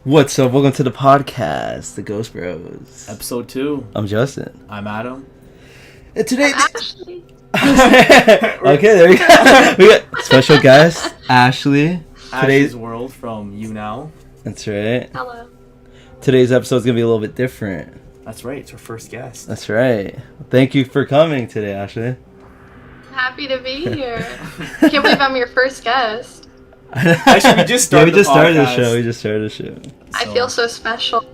What's up? Welcome to the podcast, The Ghost Bros. Episode 2. I'm Justin. I'm Adam. And today... Ashley. Okay, there we go. We got special guest, Ashley. Ashley's World from You Now. That's right. Hello. Today's episode is going to be a little bit different. That's right. It's our first guest. That's right. Thank you for coming today, Ashley. Happy to be here. Can't believe I'm your first guest. Actually, we just started started the show. We just started the show. I feel so special.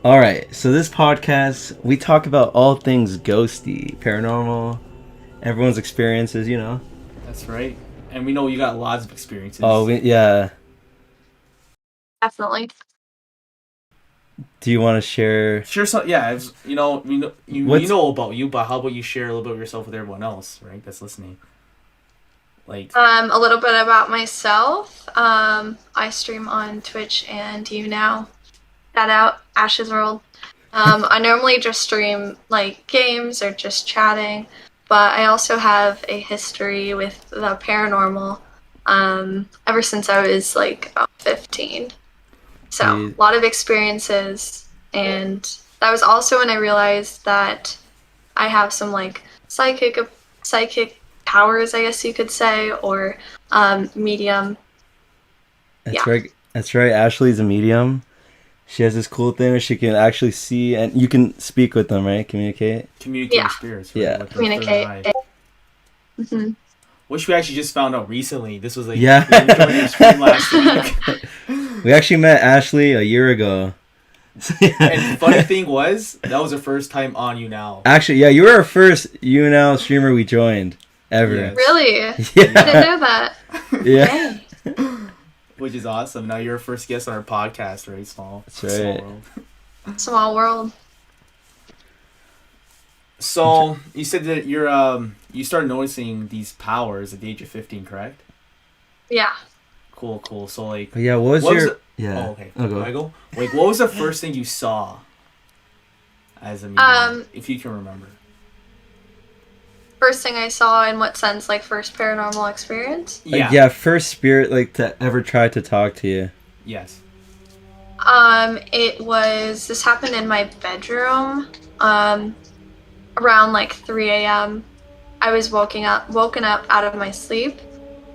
All right. So this podcast, we talk about all things ghosty, paranormal, everyone's experiences, you know. That's right. And we know you got lots of experiences. Oh, yeah. Definitely. Do you want to share? Sure. So, yeah, you know about you, but how about you share a little bit of yourself with everyone else, right? That's listening. A little bit about myself. I stream on Twitch and You Now. Shout out Ash's World. I normally just stream like games or just chatting, but I also have a history with the paranormal ever since I was like about 15. So a lot of experiences, and that was also when I realized that I have some like psychic powers, I guess you could say, or medium. That's right. That's right. Ashley's a medium. She has this cool thing where she can actually see, and you can speak with them, right? Communicate with spirits. Right? Yeah. Communicate. Mm-hmm. Which we actually just found out recently. This was like we joined your stream last week. We actually met Ashley a year ago. And the funny thing was, that was our first time on You Now. Actually, yeah, you were our first You Now streamer we joined ever. Yes. Really? Yeah. I didn't know that. Yeah. Okay. Which is awesome. Now you're our first guest on our podcast, right? That's right. Small world. Small world. So you said that you started noticing these powers at the age of 15, correct? Yeah. Cool. So like, Yeah. What was your? Yeah. Oh, okay. I'll go. I go. Like, what was the first thing you saw as a medium, if you can remember? First thing I saw in what sense? Like first paranormal experience? Yeah. Yeah. First spirit like to ever try to talk to you. Yes. This happened in my bedroom. Around like 3 a.m. I was woken up out of my sleep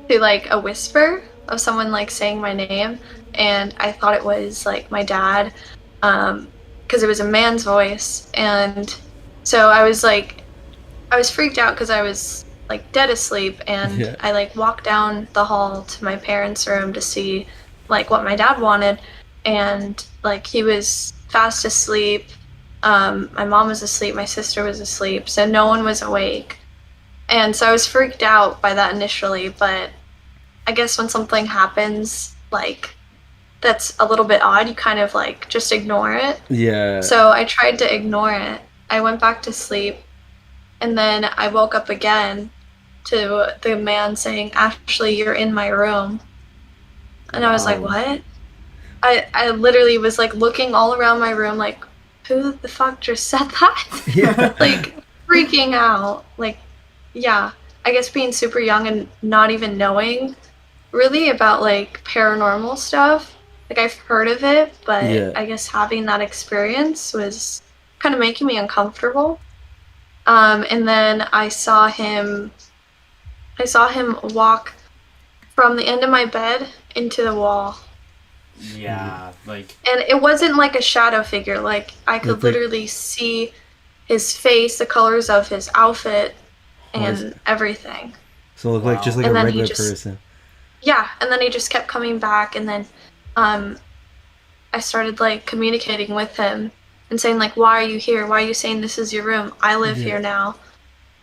to like a whisper of someone like saying my name, and I thought it was like my dad, because it was a man's voice, and so I was freaked out because I was like dead asleep, and I like walked down the hall to my parents' room to see like what my dad wanted, and like he was fast asleep. My mom was asleep, my sister was asleep, so no one was awake. And so I was freaked out by that initially, but I guess when something happens, like, that's a little bit odd, you kind of, like, just ignore it. Yeah. So I tried to ignore it. I went back to sleep, and then I woke up again to the man saying, "Ashley, you're in my room." And I was like, what? I literally was, like, looking all around my room, like, who the fuck just said that? Yeah. Like, freaking out. Like, yeah. I guess being super young and not even knowing really about, like, paranormal stuff. Like, I've heard of it, but I guess having that experience was kind of making me uncomfortable. And then I saw him walk from the end of my bed into the wall. Yeah, like... And it wasn't like a shadow figure. Like, I could literally see his face, the colors of his outfit, and everything. So it looked like just like a regular person. Yeah, and then he just kept coming back, and then I started, like, communicating with him and saying, like, why are you here? Why are you saying this is your room? I live here now.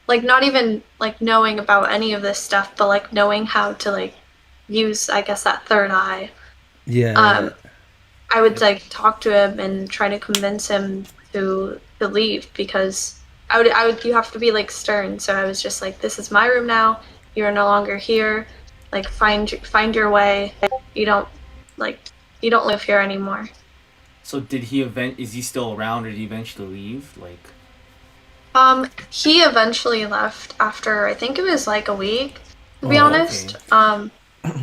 Like, not even, like, knowing about any of this stuff, but, like, knowing how to, like, use, I guess, that third eye. Yeah. I would like talk to him and try to convince him to leave, because I would you have to be like stern. So I was just like, this is my room now. You're no longer here. Like find your way. You don't live here anymore. So is he still around, or did he eventually leave? Like he eventually left after I think it was like a week, to be honest. I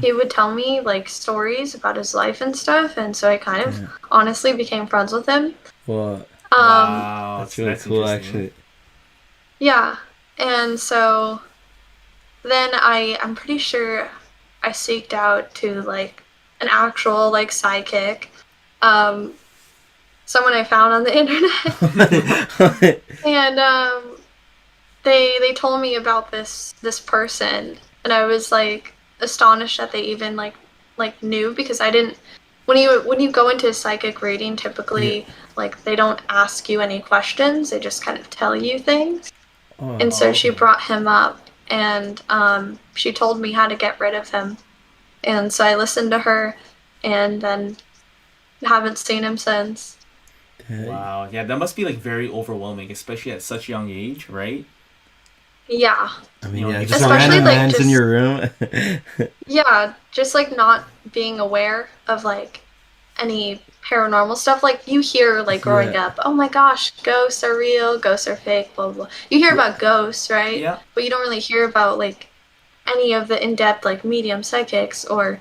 he would tell me like stories about his life and stuff, and so I kind of honestly became friends with him. Well, Wow, that's really that's cool, interesting. actually. Yeah, and so then I'm pretty sure I seeked out to like an actual like sidekick, um, someone I found on the internet, and they told me about this person, and I was like astonished that they even like knew, because I didn't. When you go into a psychic reading, Yeah. typically like they don't ask you any questions; they just kind of tell you things. Oh, And so she Okay. brought him up, and she told me how to get rid of him. And so I listened to her, and then haven't seen him since. yeah. Wow. Yeah, that must be like very overwhelming, especially at such a young age, right? Yeah, I You mean, know, yeah, like just a especially random exploring. like man's in just your room. yeah, just like not being aware of like any paranormal stuff. Like you hear like growing Yeah. up, oh my gosh, ghosts are real, ghosts are fake, blah blah. You hear Yeah. about ghosts, right? Yeah. But you don't really hear about like any of the in-depth like medium psychics or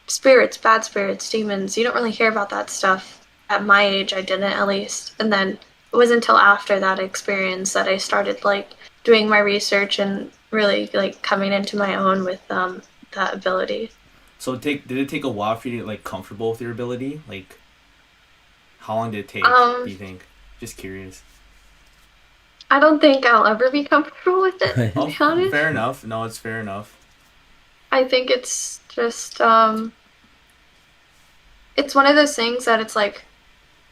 spirits, bad spirits, demons. You don't really hear about that stuff at my age. I didn't, at least. And then it was until after that experience that I started like doing my research and really like coming into my own with that ability. So did it take a while for you to get like comfortable with your ability? Like, how long did it take? Do Um, you think? Just curious. I don't think I'll ever be comfortable with it, to Oh, be honest. fair enough. No, it's fair enough. I think it's just it's one of those things that it's like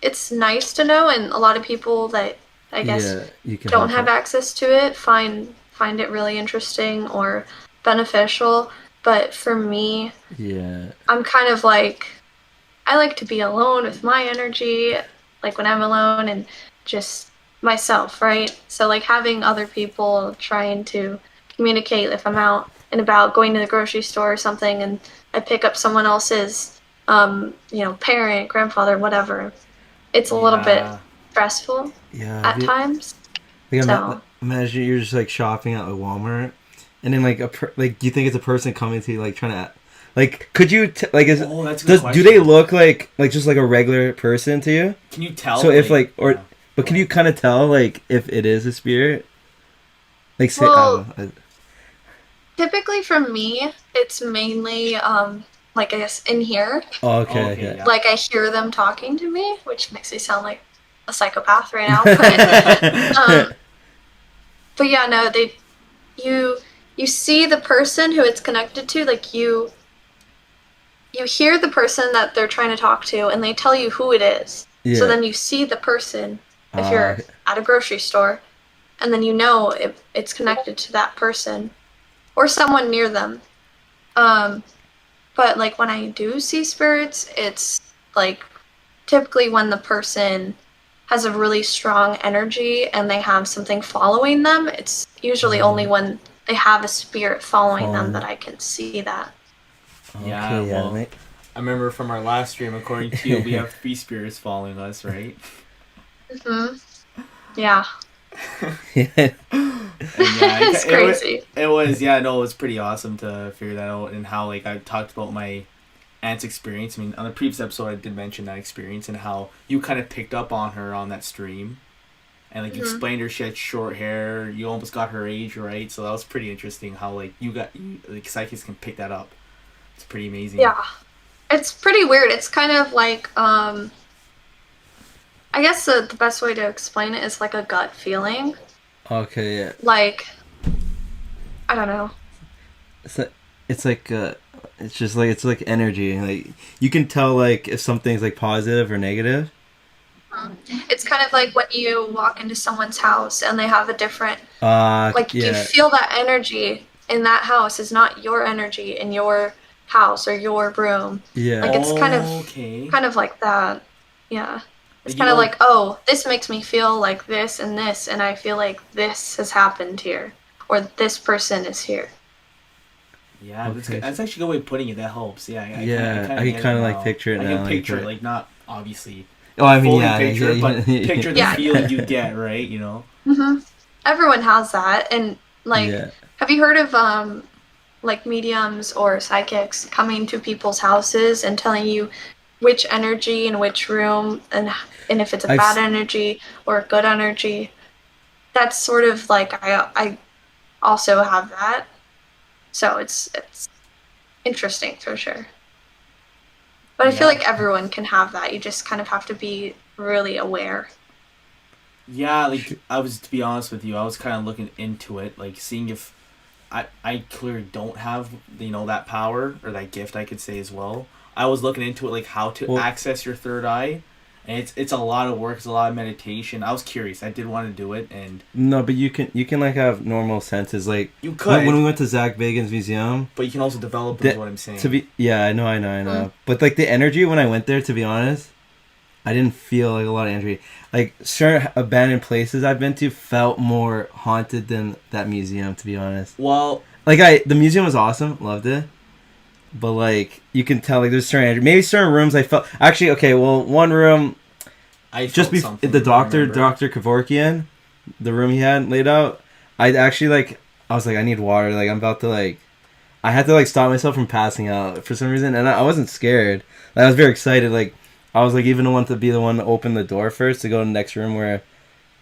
it's nice to know, and a lot of people that I guess Yeah, you can don't help have it. access to it find it really interesting or beneficial. But for me, Yeah. I'm kind of like I like to be alone with my energy, like when I'm alone and just myself, right? So like having other people trying to communicate if I'm out and about going to the grocery store or something, and I pick up someone else's parent, grandfather, whatever. It's a little bit Yeah. stressful Yeah. at times. Like, So imagine you're just like shopping at a Walmart, and then like like, do you think it's a person coming to you like trying to, like, could you like Oh, that's a good do they question. look like just like a regular person to you? Can you tell? So if like or Yeah. but Go can you ahead. kind of tell like if it is a spirit? Like, say I well, don't know. typically for me, it's mainly like I guess in here. Oh, Oh, okay, okay. okay. Yeah. Like I hear them talking to me, which makes me sound like a psychopath right now. But yeah, no, you you see the person who it's connected to, like you hear the person that they're trying to talk to, and they tell you who it is. So Yeah. then you see the person if Uh, you're at a grocery store, and then you know if it's connected to that person or someone near them. Um, but like when I do see spirits, it's like typically when the person has a really strong energy and they have something following them. It's usually only when they have a spirit following them that following. I can see that. Yeah. Okay, yeah, Well, mate. I remember from our last stream, according to you, we have three spirits following us, right? Hmm. Yeah. Yeah. And yeah, It's crazy. it was yeah, no, it was pretty awesome to figure that out, and how like I talked about my aunt's experience. I mean, on the previous episode, I did mention that experience and how you kind of picked up on her on that stream, and like you Hmm. explained her, she had short hair. You almost got her age right, so that was pretty interesting. How like like psychics can pick that up. It's pretty amazing. Yeah. It's pretty weird. It's kind of like I guess the best way to explain it is like a gut feeling. Okay, yeah. Like I don't know. It's like it's like it's just like it's like energy. Like, you can tell like if something's like positive or negative. It's kind of like when you walk into someone's house and they have a different, like you Yeah, feel that energy in that house is not your energy in your house or your room. yeah. Like it's Okay. kind of like that. Yeah. It's Like, you kind of know, like, oh, this makes me feel like this, and I feel like this has happened here, or this person is here. yeah, that's Okay. good. That's actually a good way of putting it. That helps. Yeah, I Yeah, kind I of can get it kind of like now. picture it I now. can Like, picture it, like not obviously oh, I mean, fully yeah, picture it, but yeah, picture the Yeah. feeling you get, right? You know. Hmm. Everyone has that, and like, yeah. have you heard of like mediums or psychics coming to people's houses and telling you which energy in which room, and if it's a bad I've energy or a good energy. That's sort of like I also have that. So it's interesting for sure. But I feel Yeah. like everyone can have that. You just kind of have to be really aware. Yeah, like I was, to be honest with you, I was kind of looking into it, like seeing if I clearly don't have, that power or that gift, I could say as well. I was looking into it, like how to well, access your third eye, and it's a lot of work, it's a lot of meditation. I was curious, I did want to do it, and no, but you can like have normal senses. Like you when could, we went to Zach Bagan's museum, but you can also develop them, is what I'm to saying. be yeah, I Mm. know. But like the energy when I went there, to be honest, I didn't feel like a lot of energy. Like certain abandoned places I've been to felt more haunted than that museum, to be honest. Well, Like the museum was awesome, loved it. But like you can tell, like there's certain energy. Maybe certain rooms I felt actually okay. Well, one room I just felt be the something. I doctor, remember. Doctor Kevorkian, the room he had laid out. I actually like. I was like, I need water. Like I'm about to like. I had to like stop myself from passing out for some reason, and I wasn't scared. Like, I was very excited. Like I was like even want to be the one to open the door first to go to the next room where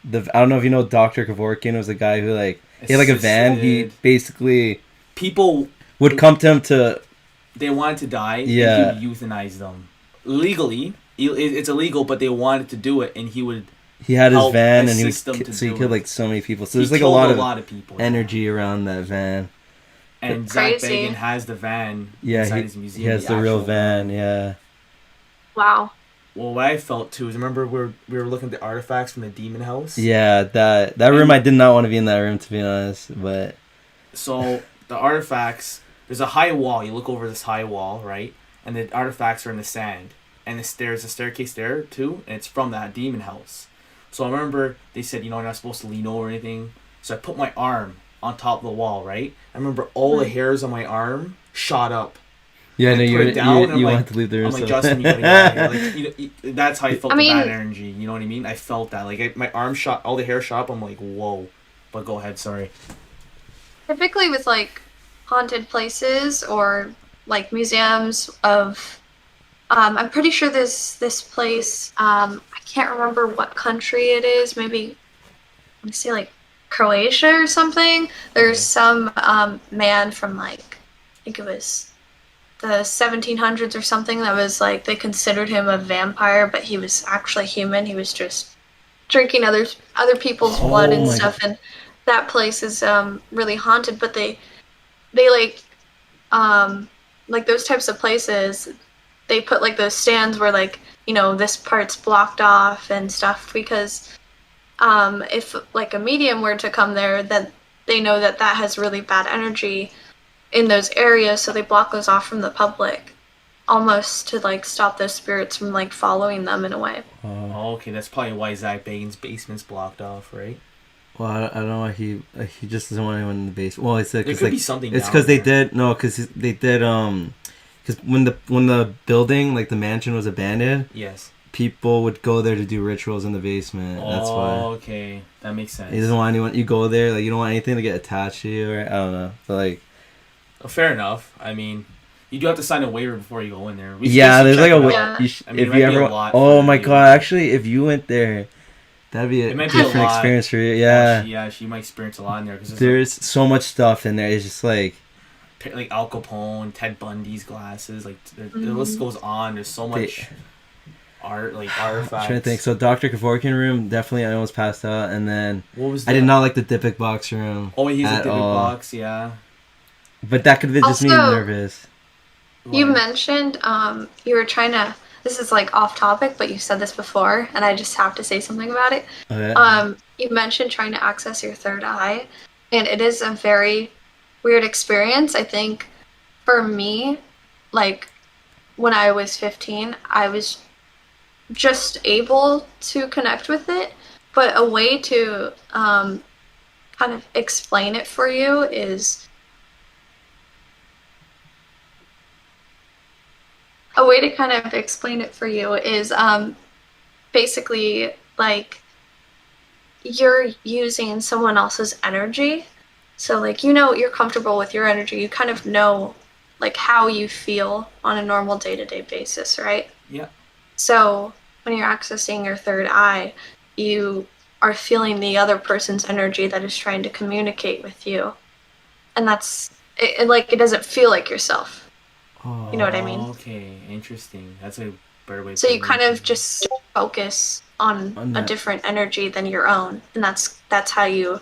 the I don't know if you know Doctor Kevorkian was the guy who like he had like a van. He Assisted basically people. would come to him to They wanted to die, and he would yeah. euthanize them legally. It's illegal, but they wanted to do it, and he would He had his help van and assist them to so he do killed it. like so many people. So He there's like a killed lot a of lot of people. energy around that van. And Zach Crazy. Bagan has the van Yeah, inside he his museum. he has the real van. Yeah. Wow. Well, what I felt too is, remember we were looking at the artifacts from the demon house. Yeah, that room I did not want to be in that room, to be honest. But So the artifacts, there's a high wall. You look over this high wall, right? And the artifacts are in the sand. And there's a staircase there too, and it's from that demon house. So I remember they said, you're not supposed to lean over or anything. So I put my arm on top of the wall, right? I remember all the hairs on my arm shot up. yeah, And no, I put it down, and I'm you like, wanted to leave the room. I'm like, So. Justin, you gotta get out of here. Like, that's how I felt I the bad mean, energy. You know what I mean? I felt that. Like, my arm shot, all the hair shot up. I'm like, whoa. But go ahead, sorry. typically with like haunted places or like museums of I'm pretty sure this place I can't remember what country it is, maybe let me see, like Croatia or something. There's Okay. some man from like I think it was the 1700s or something that was like they considered him a vampire, but he was actually human. He was just drinking other people's blood Oh and my god. stuff, and that place is really haunted. But they like those types of places, they put like those stands where like this part's blocked off and stuff because if like a medium were to come there, then they know that that has really bad energy in those areas, so they block those off from the public almost to like stop those spirits from like following them in a way. Oh, okay, that's probably why Zach Bagan's basement's blocked off, right? Well, I don't know why he just doesn't want anyone in the basement. Well, it's There because could like be something it's down because they there. did no, because they did because when the building like the mansion was abandoned, Yes. people would go there to do rituals in the basement. That's why. Oh, okay. That makes sense. He doesn't want anyone. You go there, like you don't want anything to get attached to you, or I don't know. But like, Oh, fair enough. I mean, you do have to sign a waiver before you go in there. We yeah, should there's check like a it way. out. Yeah. I mean, If it might you be a ever, lot oh for my you. god, actually, if you went there, that'd be a It might be a different lot. experience for you. Oh, Yeah, yeah, she might experience a lot in there because there's so much stuff in there. It's just like like Al Capone, Ted Bundy's glasses. Like the list goes on. There's so much art, like I'm artifacts. trying to think. So Doctor Kevorkian room, definitely I almost passed out, and then What was I did the- not like the Dippic box room. Oh, he's a at Dippet all. box. Yeah. But that could be just me Also, nervous. you What? mentioned you were trying to. This is like off topic, but you said this before, and I just have to say something about it. Okay. You mentioned trying to access your third eye, and it is a very weird experience. I think for me, like when I was 15, I was just able to connect with it, but a way to kind of explain it for you is a way to kind of explain it for you is basically like you're using someone else's energy So like you're comfortable with your energy. You kind of know like how you feel on a normal day-to-day basis, right? Yeah. So when you're accessing your third eye, you are feeling the other person's energy that is trying to communicate with you. And that's like it doesn't feel like yourself. You know what I mean? Okay, interesting. That's a better way of So you putting kind it. of just focus on On a that. different energy than your own, and that's how you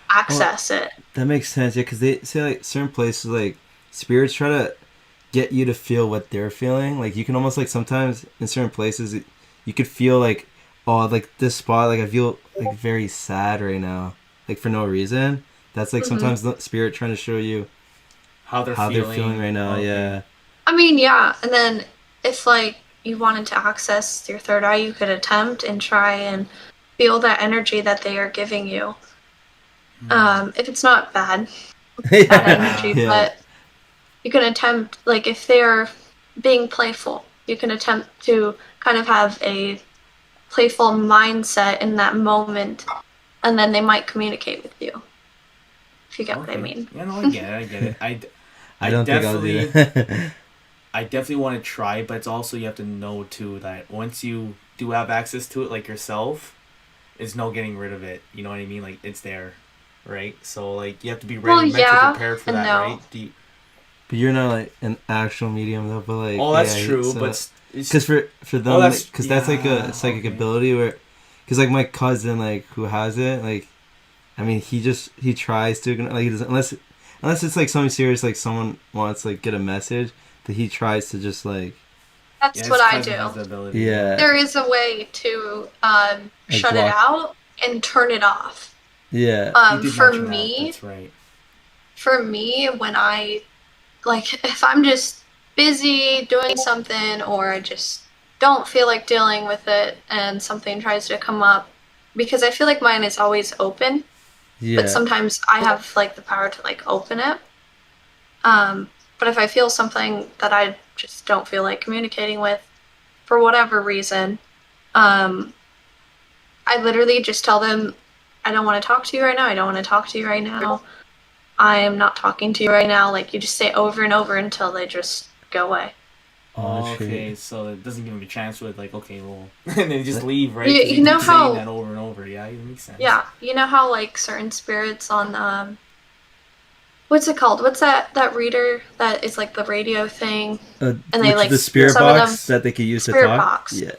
Oh, access it. that makes sense. Yeah, because they say like certain places like spirits try to get you to feel what they're feeling. Like you can almost like sometimes in certain places you could feel like, oh, like this spot, like I feel like very sad right now, like for no reason. That's like Hmm. sometimes the spirit trying to show you How they're how they're feeling. feeling right now. Okay. Yeah. I mean, yeah, and then if like you wanted to access your third eye, you could attempt and try and feel that energy that they are giving you. If it's not bad Yeah. energy, Yeah. but you can attempt like if they're being playful, you can attempt to kind of have a playful mindset in that moment, and then they might communicate with you. If you get what I Okay. mean. Yeah, no, I get it. I get it. I I don't think I'll do definitely, that. I definitely want to try, but it's also you have to know too that once you do have access to it, like yourself, there's no getting rid of it. You know what I mean? Like it's there, right? So like you have to be Well, ready, mentally yeah prepared for and that, no. right? Do you, But you're not like an actual medium though. But like, oh, that's yeah. true, but So it's because for oh, them, that's because that's like a yeah, psychic okay. ability where, because like my cousin like who has it, like I mean he tries to like he doesn't unless it's like something serious like someone wants like get a message that he tries to just like That's Yeah, what his I cousin do. has the ability. Yeah. yeah There is a way to like shut it block out and turn it off. yeah You did For mention that. me, That's right. when I like if I'm just busy doing something or I just don't feel like dealing with it and something tries to come up, because I feel like mine is always open, but yeah sometimes I have like the power to like open it. But if I feel something that I just don't feel like communicating with for whatever reason, um, I literally just tell them, I don't want to talk to you right now. I don't want to talk to you right now. I am not talking to you right now. Like you just say over and over until they just go away. oh Okay, shit so it doesn't give him a chance with like, okay, well, and then just That- leave, right? You, Because you you know keep saying how, that over and over. Yeah, it makes sense. yeah, you know how like certain spirits on what's it called? What's that reader that is like the radio thing? And they which like the spirit some of them box that they could use to spirit talk box. yeah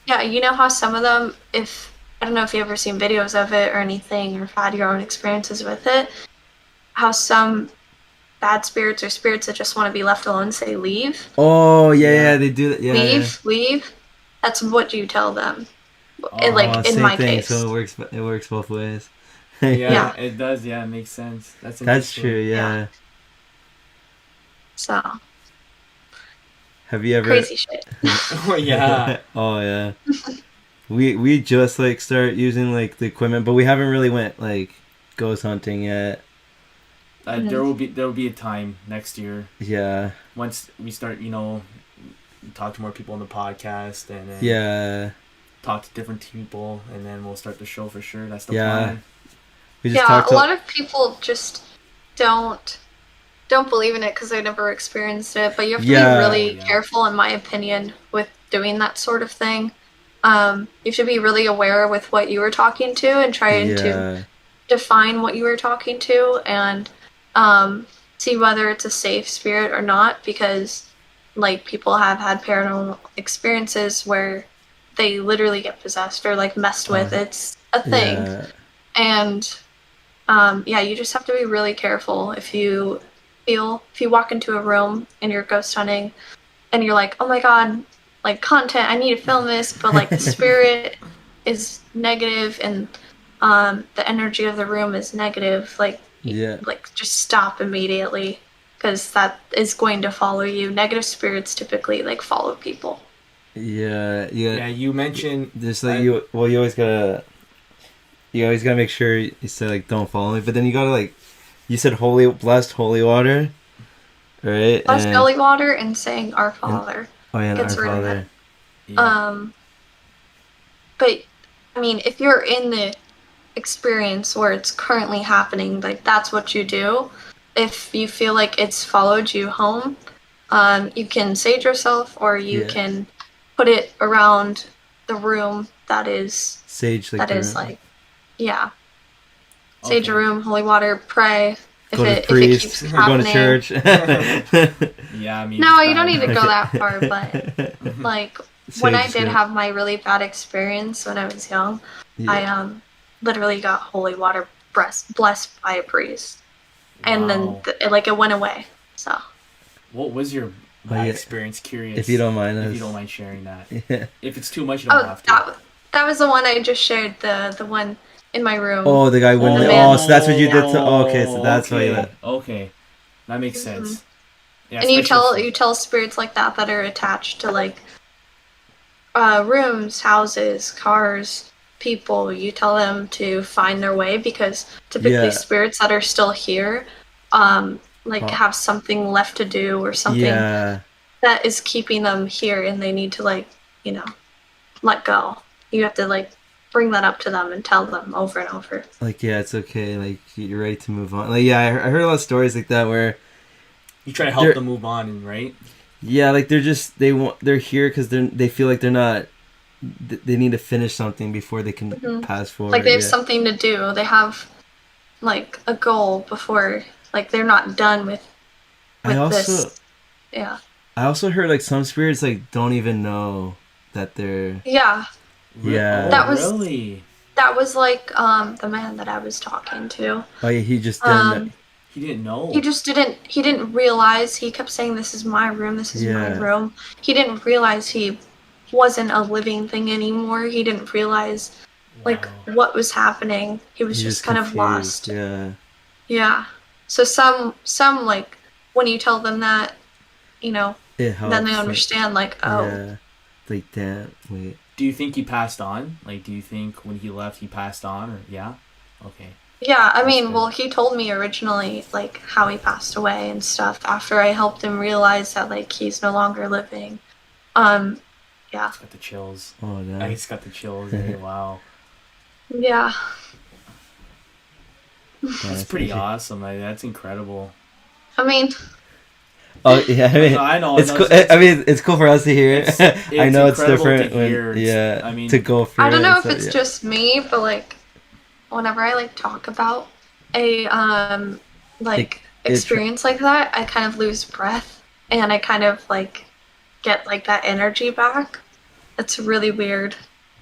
Yeah, you know how some of them, if I don't know if you've ever seen videos of it or anything, or had your own experiences with it, how some bad spirits or spirits that just want to be left alone say leave, oh yeah Yeah. they do that yeah leave. That's what you tell them. It, Oh, like oh in same my thing case. so it works both ways yeah, Yeah, it does. Yeah, it makes sense. That's that's true interesting. yeah. yeah So have you ever crazy shit. Oh yeah. oh yeah we just like start using like the equipment but we haven't really went like ghost hunting yet Mhm. There will be a time next year yeah once we start, talk to more people on the podcast and then yeah talk to different people and then we'll start the show for sure. That's the yeah plan. we just Yeah, talked a to lot of people just don't don't believe in it because they never experienced it. But you have to be yeah Oh really yeah. careful, in my opinion, with doing that sort of thing. You should be really aware with what you were talking to and trying to yeah define what you were talking to and see whether it's a safe spirit or not. Because like people have had paranormal experiences where they literally get possessed or like messed with. uh, It's a thing, yeah and yeah, you just have to be really careful if you walk into a room and you're ghost hunting and you're like, oh my god, like content, I need to film this, but like the spirit is negative and the energy of the room is negative, yeah like just stop immediately because that is going to follow you. Negative spirits typically like follow people. yeah Yeah, you mentioned just like you always gotta make sure you say like don't follow me but then you gotta like you said blessed holy water right Plus belly water and saying our and father oh yeah and our gets rid of it. father yeah. Um, but I mean, if you're in the experience where it's currently happening, like that's what you do. If you feel like it's followed you home, you can sage yourself, or you Yeah. can put it around the room that is Sage like the room. like, yeah. Sage a Okay. room, holy water, pray. Go to the If it priest. keeps Or go to happening. church. Yeah, I mean. No, it's you don't bad. need to go that far, but like when I Sage's did good. have my really bad experience when I was young, Yeah. I literally got holy water blessed by a priest, and then Wow. it went away. So What was your bad experience? Curious. If you don't mind If us. you don't mind sharing that. Yeah. If it's too much, you don't have to. that was the one I just shared. The one in my room. Oh, the guy wouldn't. The man. So that's what you did to. Oh, okay, so that's why you okay. left. Okay, that makes Mhm. sense. Yeah, And you especially tell spirits like that are attached to like rooms, houses, cars, people. You tell them to find their way, because typically Yeah. spirits that are still here, have something left to do, or something Yeah. that is keeping them here, and they need to let go. You have to bring that up to them and tell them over and over. Like, yeah, it's okay. Like, you're ready to move on. Like, yeah, I heard a lot of stories like that where, you try to help them move on, right? yeah, like they're here because they feel like they're not. They need to finish something before they can pass forward. Like they have something to do. They have like a goal before. Like they're not done with this. Yeah. I also heard like some spirits like don't even know that they're. Yeah. Yeah. That was like the man that I was talking to. Oh yeah, he just didn't. He didn't know. He just didn't. He didn't realize. He kept saying, "This is my room. This is my room." He didn't realize he wasn't a living thing anymore. He didn't realize what was happening. He was just kind of lost. Yeah. Yeah. So some like when you tell them that, it helps, then they understand oh. Yeah. Like, damn, wait. Do you think he passed on? Like, do you think when he left he passed on, or yeah? Okay. Yeah, I mean, well, he told me originally, how he passed away and stuff after I helped him realize that, he's no longer living. Yeah. It's got the chills. Oh, no. He's got the chills. Wow. Yeah. That's pretty awesome. That's incredible. I mean... Oh, yeah, I know. It's cool. I mean, it's cool for us to hear. I know it's different I mean, to go through. I don't know if it's just me, but, whenever I talk about a experience like that, I kind of lose breath, and I kind of get that energy back. It's really weird.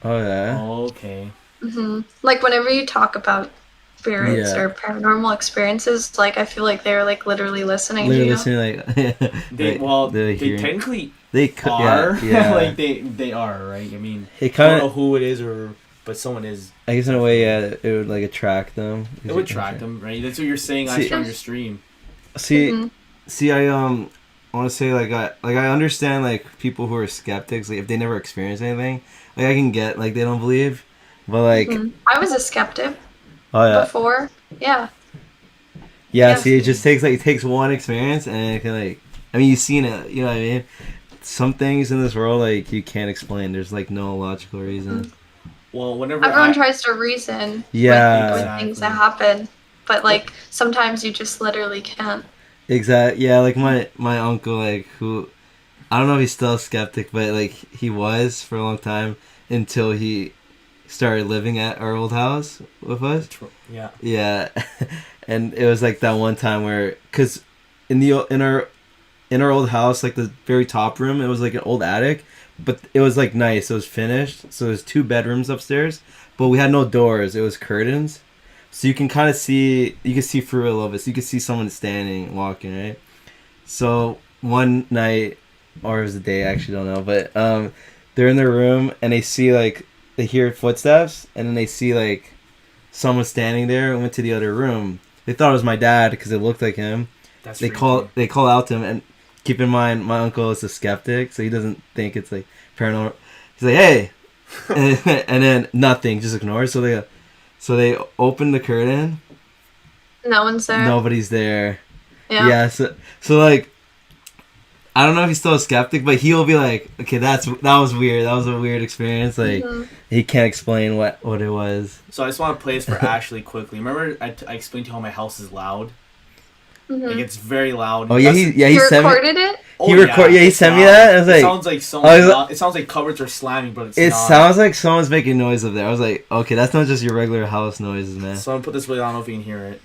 Oh yeah. Okay. Mhm. Whenever you talk about spirits or paranormal experiences, I feel like they're literally listening to you. They technically they are. Yeah. they are, right? I mean, I don't know who it is, but someone is. I guess in a way, yeah, it would attract them. It would attract them, right? That's what you're saying. I saw on your stream. See, I want to say I understand people who are skeptics. If they never experience anything, I can get they don't believe, but I was a skeptic. Oh yeah. Before, yeah. Yeah. See, it just takes one experience, and it can I mean, you've seen it. You know what I mean? Some things in this world you can't explain. There's no logical reason. Well, whenever everyone tries to reason with things that happen, but sometimes you just literally can't. Exactly. Yeah, my uncle, who I don't know if he's still a skeptic, but he was for a long time until he started living at our old house with us. Yeah. Yeah, and it was that one time where, cause in our old house, the very top room, it was an old attic. But it was nice. It was finished. So there's 2 bedrooms upstairs, but we had no doors. It was curtains, so you can kind of see. You can see through a little bit. So you can see someone standing, walking, right? So one night, or it was a day, I actually don't know. But they're in their room and they see they hear footsteps, and then they see someone standing there and went to the other room. They thought it was my dad because it looked like him. They call out to him, and keep in mind, my uncle is a skeptic, so he doesn't think it's paranormal. He's like, "Hey," and then nothing, just ignore. So they open the curtain. No one's there. Nobody's there. Yeah. Yeah. So I don't know if he's still a skeptic, but he'll be like, okay, that was weird. That was a weird experience. Like, he can't explain what it was. So I just want to play this for Ashley quickly. Remember I explained to you how my house is loud? Like, it's very loud. Oh, yeah, he you sent me... recorded it? He sent me that? I was it sounds like someone. It sounds like cupboards are slamming, but it not. sounds like someone's making noise up there. I was like, okay, that's not just your regular house noises, man. So I'm gonna put this way. I don't know if you can hear it.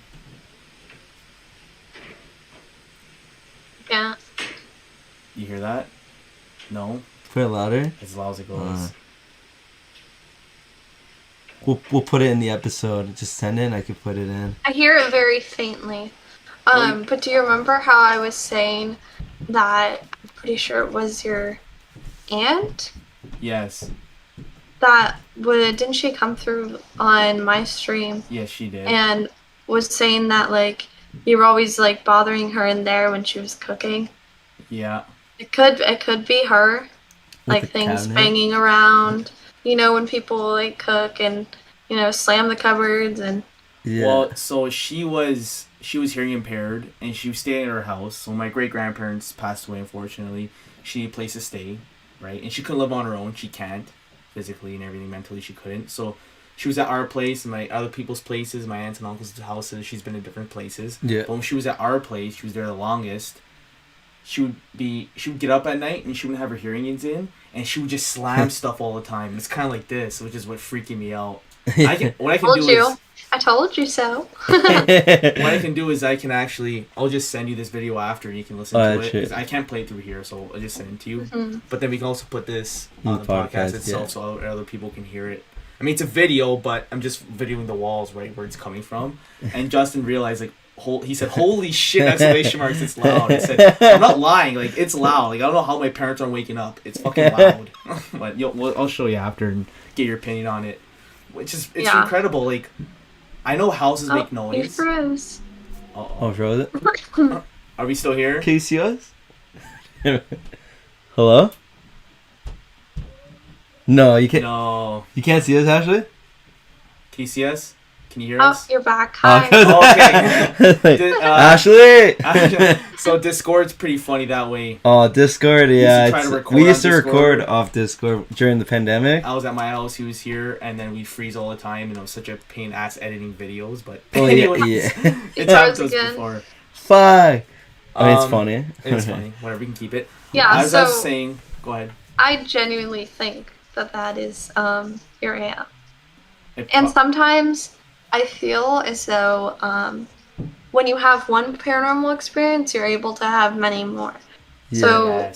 Yeah. You hear that? No. Put it louder. As loud as it goes. We'll put it in the episode. Just send it and I could put it in. I hear it very faintly. But do you remember how I was saying that I'm pretty sure it was your aunt? Yes. Didn't she come through on my stream? Yes, she did. And was saying that, like, you were always, like, bothering her in there when she was cooking? Yeah. It could be her. Like, things banging around. You know, when people, like, cook and, you know, slam the cupboards and... Yeah. Well, so she was hearing impaired, and she was staying at her house. So my great-grandparents passed away, unfortunately. She needed a place to stay, right? And she couldn't live on her own. She can't, physically and everything. Mentally, she couldn't. So she was at our place and my other people's places, my aunts and uncles' houses. She's been in different places. Yeah. But when she was at our place, she was there the longest. She would get up at night and she wouldn't have her hearing aids in, and she would just slam stuff all the time. It's kind of like this, which is what freaking me out. I told you so. What I can do is I'll just send you this video after and you can listen to it. 'Cause I can't play it through here, so I'll just send it to you. Mm-hmm. But then we can also put this on the podcast itself so other people can hear it. I mean, it's a video, but I'm just videoing the walls, right, where it's coming from. And Justin realized, like, he said, "Holy shit!" Exclamation marks! It's loud. I said, "I'm not lying. Like, it's loud. Like, I don't know how my parents aren't waking up. It's fucking loud." But I'll show you after and get your opinion on it. It's incredible. Like, I know houses make noise. You froze. Oh, froze it? Are we still here? Can you see us? Hello? No, you can't. No. You can't see us, Ashley? Can you see us? Can you hear us? Oh, you're back. Hi. Okay. Ashley! So Discord's pretty funny that way. Oh, Discord, yeah. We used to Discord. record off Discord during the pandemic. I was at my house, he was here, and then we freeze all the time, and it was such a pain ass editing videos, but anyways, it's happened to us before. Fuck! I mean, it's funny. It's funny. Whatever, we can keep it. Yeah, I was saying, go ahead. I genuinely think that is your aunt. And sometimes I feel as though when you have one paranormal experience, you're able to have many more. Yeah.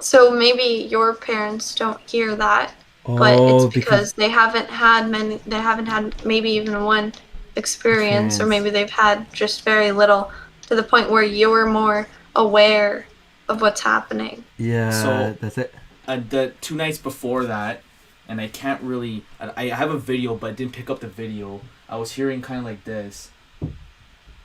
So maybe your parents don't hear that, but it's because they haven't had maybe even one experience, or maybe they've had just very little, to the point where you're more aware of what's happening. Yeah, so that's it. The 2 nights before that, and I can't really... I have a video, but I didn't pick up the video. I was hearing kind of like this.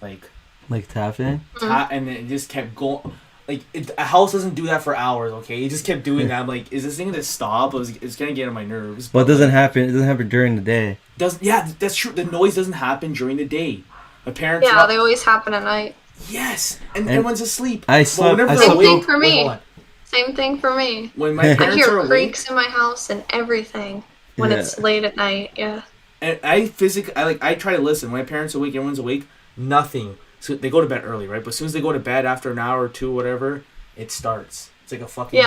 Like tapping? And it just kept going. Like, a house doesn't do that for hours, okay? It just kept doing that. I'm like, is this thing going to stop? It's going to get on my nerves. Well, it doesn't happen. It doesn't happen during the day. Yeah, that's true. The noise doesn't happen during the day. My parents... Yeah, they always happen at night. Yes! And everyone's asleep. Same thing for me. Same thing for me. When my parents I hear are creaks in my house and everything when it's late at night. Yeah. And I try to listen. When my parents are awake, everyone's awake. Nothing. So they go to bed early, right? But as soon as they go to bed, after an hour or two, whatever, it starts. It's like a fucking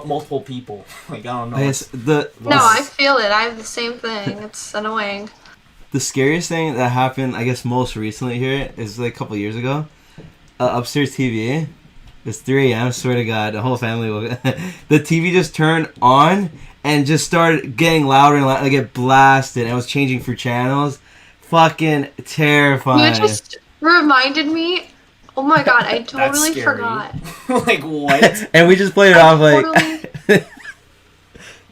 multiple people. Like, I don't know. I feel it. I have the same thing. It's annoying. The scariest thing that happened, I guess, most recently here is like a couple years ago. Upstairs TV. It's 3 a.m. I swear to God, the whole family woke. The TV just turned on and just started getting louder and louder. Like, it blasted. And it was changing for channels. Fucking terrifying. You just reminded me. Oh my God, I totally forgot. Like, what? And we just played it off like...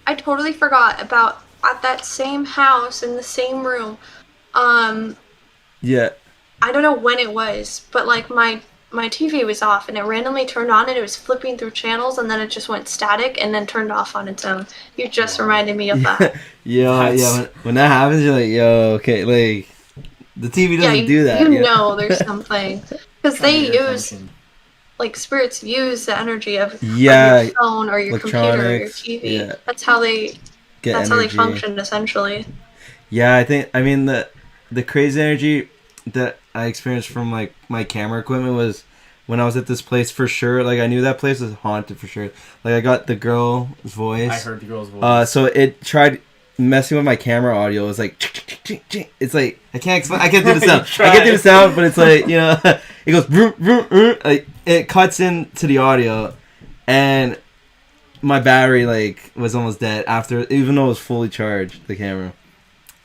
I totally forgot about at that same house in the same room. Yeah. I don't know when it was, but like my TV was off and it randomly turned on and it was flipping through channels and then it just went static and then turned off on its own. You just reminded me of that. Yeah. When that happens, you're like, yo, okay, like, the TV doesn't do that. You know there's something. Because they use, like spirits use the energy of Yeah, your phone or your computer or your electronics. TV. Yeah, That's how they get that's how they energy. function essentially. Yeah, I mean the crazy energy that I experienced from like my camera equipment was when I was at this place for sure. Like I knew that place was haunted for sure. Like I got the girl's voice. I heard the girl's voice. So it tried messing with my camera audio. It was like it's like I can't explain. I can't do the sound. I can't do the sound, but it's like it goes vroom, vroom, vroom, like it cuts into the audio, and my battery like was almost dead after, even though it was fully charged, the camera.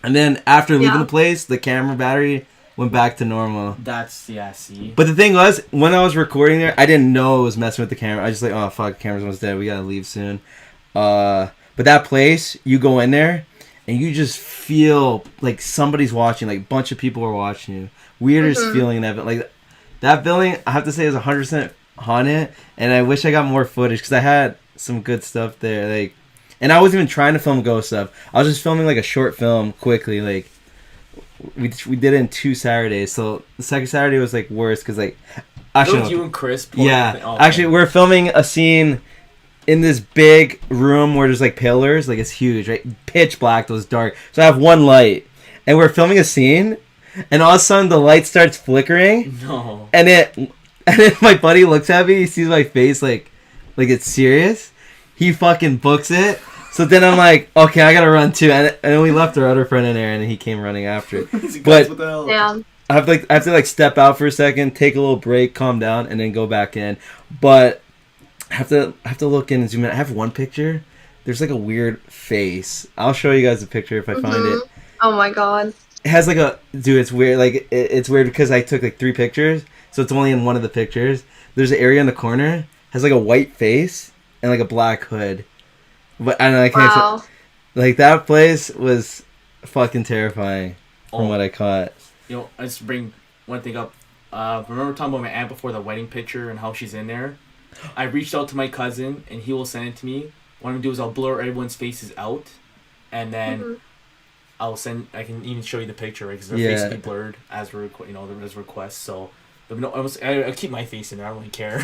And then after leaving the place, the camera battery went back to normal. That's see. But the thing was, when I was recording there, I didn't know it was messing with the camera. I just like, oh fuck, the camera's almost dead. We gotta leave soon. But that place, you go in there, and you just feel like somebody's watching. Like a bunch of people are watching you. Weirdest feeling in that. Like that building, I have to say, is 100% haunted. And I wish I got more footage because I had some good stuff there. Like, and I wasn't even trying to film ghost stuff. I was just filming like a short film quickly. Like we did it in 2 Saturdays. So the second Saturday was like worse because like actually you and Chris. Actually we're filming a scene in this big room where there's like pillars. Like it's huge, right? Pitch black. It was dark. So I have one light, and we're filming a scene, and all of a sudden the light starts flickering. No. And then my buddy looks at me. He sees my face like it's serious. He fucking books it. So then I'm like, okay, I gotta run too. And then we left our other friend in there, and he came running after it. But Yeah. I have to like step out for a second, take a little break, calm down, and then go back in. But I have to look in and zoom in. I have one picture. There's like a weird face. I'll show you guys a picture if I find it. Oh my god. It has like a dude. It's weird. Like it's weird because I took like 3 pictures, so it's only in one of the pictures. There's an area in the corner has like a white face and like a black hood. But I don't know. I can't. Wow. Like that place was fucking terrifying from what I caught. You know, I just bring one thing up. Remember talking about my aunt before, the wedding picture and how she's in there? I reached out to my cousin and he will send it to me. What I'm gonna do is I'll blur everyone's faces out, and then I can even show you the picture, right? Because their face will be blurred as as requests. So, but no, I keep my face in there. I don't really care.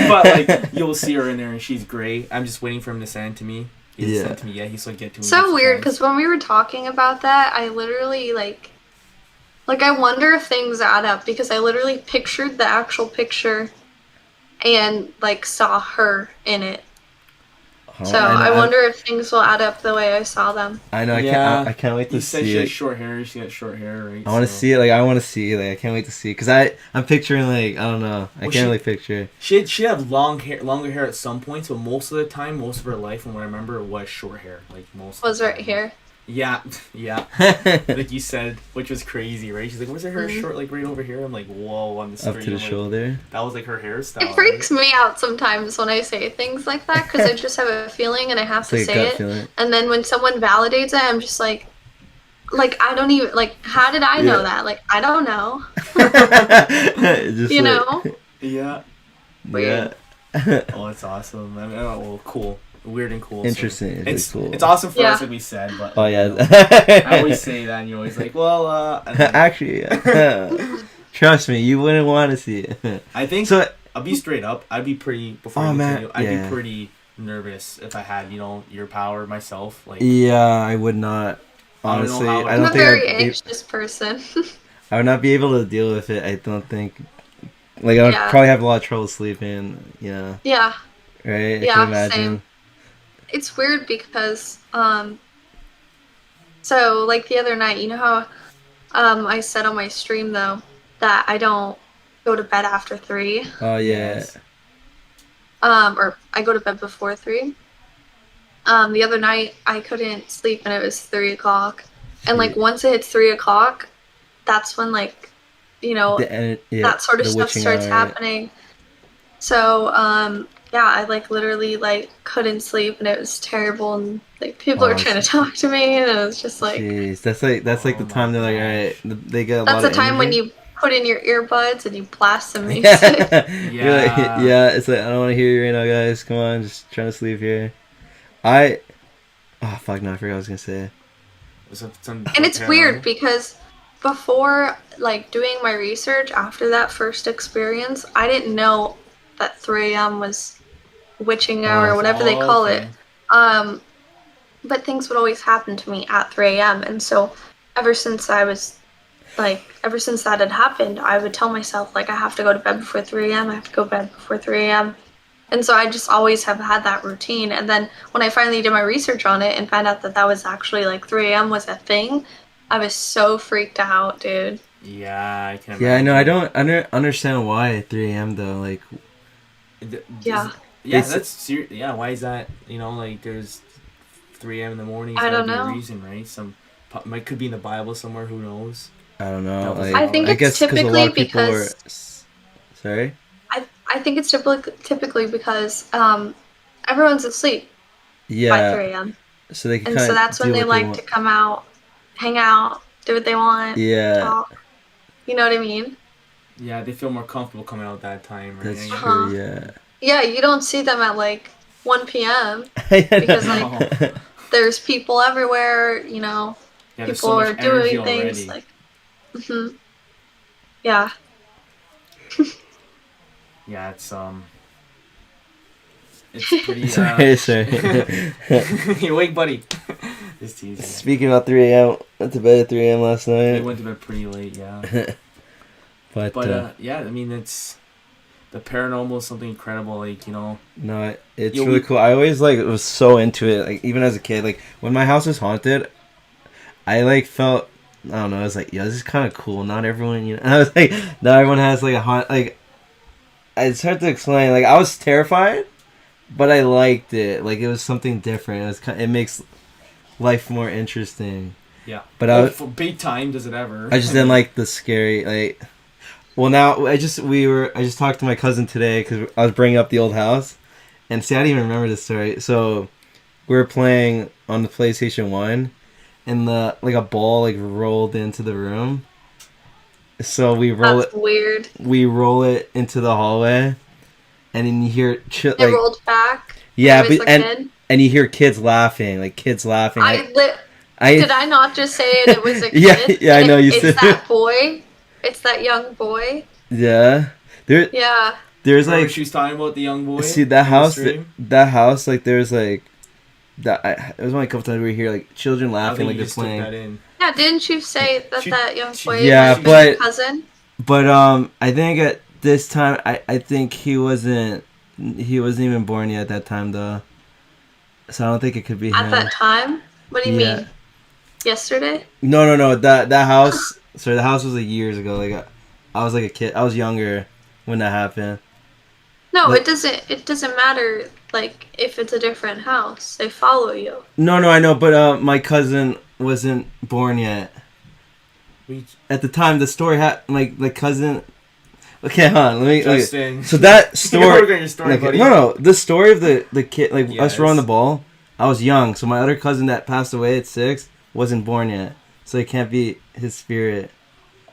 But like you'll see her in there and she's great. I'm just waiting for him to send it to me. He hasn't sent it to me yet. He's like get to me. So weird because when we were talking about that, I literally like I wonder if things add up because I literally pictured the actual picture and like saw her in it. So I wonder if things will add up the way I saw them. I know. I can't wait to see it. She has short hair. She got short hair, right? I want to see it. Like I want to see it. Like I can't wait to see it because I'm picturing like I don't know. I can't really picture. She had longer hair at some points, but most of the time, most of her life, from what I remember, it was short hair. Like most. Was right here. Yeah. Like you said, which was crazy, right? She's like, "Was her hair short, like right over here?" I'm like, "Whoa!" On the street, up to the shoulder. That was like her hairstyle. It freaks me out sometimes when I say things like that because I just have a feeling and I have to say it. Feeling. And then when someone validates it, I'm just like I don't even how did I know that? Like I don't know. Just you know? Yeah. Weird. Oh, it's awesome. I mean, well, cool. Weird and cool. Interesting. So it's cool. It's awesome for us, like we said, but oh yeah. I always say that, and you're always like, well, actually, trust me, you wouldn't want to see it. I think so. I'll be straight up. I'd be pretty I'd be pretty nervous if I had your power myself. Like I would not. Honestly, I don't I'm a think very anxious person. I would not be able to deal with it. I don't think. Like I would probably have a lot of trouble sleeping. Yeah. Yeah. Right. I can imagine. Same. It's weird because, so like the other night, you know how, I said on my stream though that I don't go to bed after 3. Oh yeah. Or I go to bed before 3. The other night I couldn't sleep and it was 3 o'clock, and like once it hits 3 o'clock, that's when that sort of stuff starts happening. So I literally couldn't sleep and it was terrible, and people were trying to talk to me and it was just like, jeez, that's like the time they're like, all right, they get a lot of that's the time when you put in your earbuds and you blast some music. It's like I don't want to hear you right now, guys. Come on, just trying to sleep here. I forgot what I was gonna say. And it's weird because before doing my research after that first experience, I didn't know that 3 a.m. was witching hour or whatever they call it. But things would always happen to me at 3 a.m. And so ever since that had happened, I would tell myself, like, I have to go to bed before 3 a.m. I have to go to bed before 3 a.m. And so I just always have had that routine. And then when I finally did my research on it and found out that was actually, like, 3 a.m. was a thing, I was so freaked out, dude. Yeah, I can imagine. Yeah, I know. I don't understand why 3 a.m. though. Like, yeah. Yeah, that's serious. Yeah, why is that? You know, like, there's 3 a.m. in the morning. I don't know. A reason, right? Might could be in the Bible somewhere. Who knows? I don't know. Like, I think it's typically because. Sorry. I think it's typically because everyone's asleep by 3 a.m. So they can and so that's when they like to come out, hang out, do what they want, talk. You know what I mean? Yeah, they feel more comfortable coming out that time, right? That's true, yeah. Yeah, you don't see them at like 1 p.m. because like there's people everywhere, you know. Yeah, people so are doing things already. like yeah. Yeah, it's pretty sorry. You awake, buddy? Just teasing. Speaking about 3 a.m., went to bed at 3 a.m. last night. I went to bed pretty late, yeah. but yeah, I mean, it's the paranormal is something incredible, like, you know. No, it's really cool. I always like was so into it, like even as a kid. Like when my house was haunted, I like felt, I don't know, I was like, yeah, this is kind of cool. Not everyone, you know. I was like, not everyone has like a haunt. Like, it's hard to explain. Like I was terrified, but I liked it. Like it was something different. It makes life more interesting. Yeah. But for big time, does it ever? I just didn't like the scary, like. Well, now I just talked to my cousin today because I was bringing up the old house, and see, I didn't even remember this story. So we were playing on the PlayStation 1, and a ball like rolled into the room. So we roll That's weird. We roll it into the hallway, and then you hear it rolled back. Yeah, and you hear kids laughing. Did I not just say it was a kid? Yeah, I know you said it's that boy. It's that young boy. Yeah. Yeah. There's like she was talking about the young boy. See that house? That house, like there's like that. It was only a couple times we hear like children laughing like they're playing. Yeah, didn't you say that young boy? Yeah, was your cousin. But I think at this time I think he wasn't even born yet at that time though. So I don't think it could be him. At that time? What do you mean? Yesterday? No. That house. Sorry, the house was like years ago. Like I was like a kid. I was younger when that happened. No, it doesn't matter. Like if it's a different house, they follow you. No, I know, but my cousin wasn't born yet. At the time, the story had like cousin. Okay, hold on. Let me. So that story. No. The story of the kid, like us throwing the ball. I was young, so my other cousin that passed away at 6 wasn't born yet. So it can't be his spirit.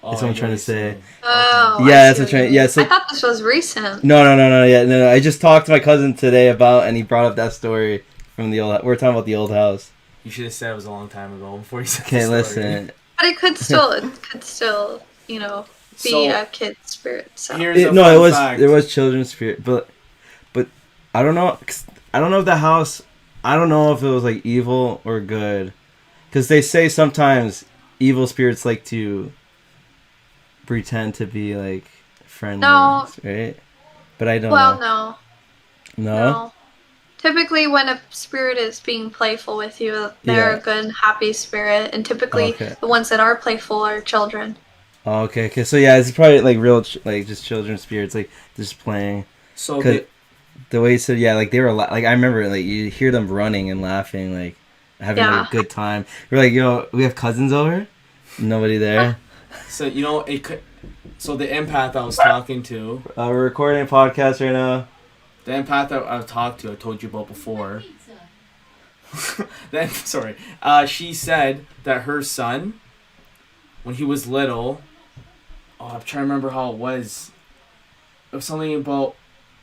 That's what I'm trying to say. Oh, yeah, that's what I'm trying. Yeah, so I thought this was recent. No. Yeah, no. I just talked to my cousin today and he brought up that story from the old. We're talking about the old house. You should have said it was a long time ago before you said. Okay, listen. But it could still, you know, be a kid spirit. So. There was children's spirit, but I don't know. I don't know if the house. I don't know if it was like evil or good. Because they say sometimes evil spirits like to pretend to be like friendly, right? But I don't know. Well, no. Typically, when a spirit is being playful with you, they're a good, happy spirit. And typically, the ones that are playful are children. Oh, okay. So yeah, it's probably like real, like just children's spirits, like just playing. So the way you said, yeah, like they were like I remember, like you hear them running and laughing, like. Having a good time. We're like, yo, we have cousins over. Nobody there. So you know it could. So the empath I was talking to. We're recording a podcast right now. The empath that I've talked to, I told you about before. Sorry. She said that her son, when he was little, I'm trying to remember how it was. It was something about.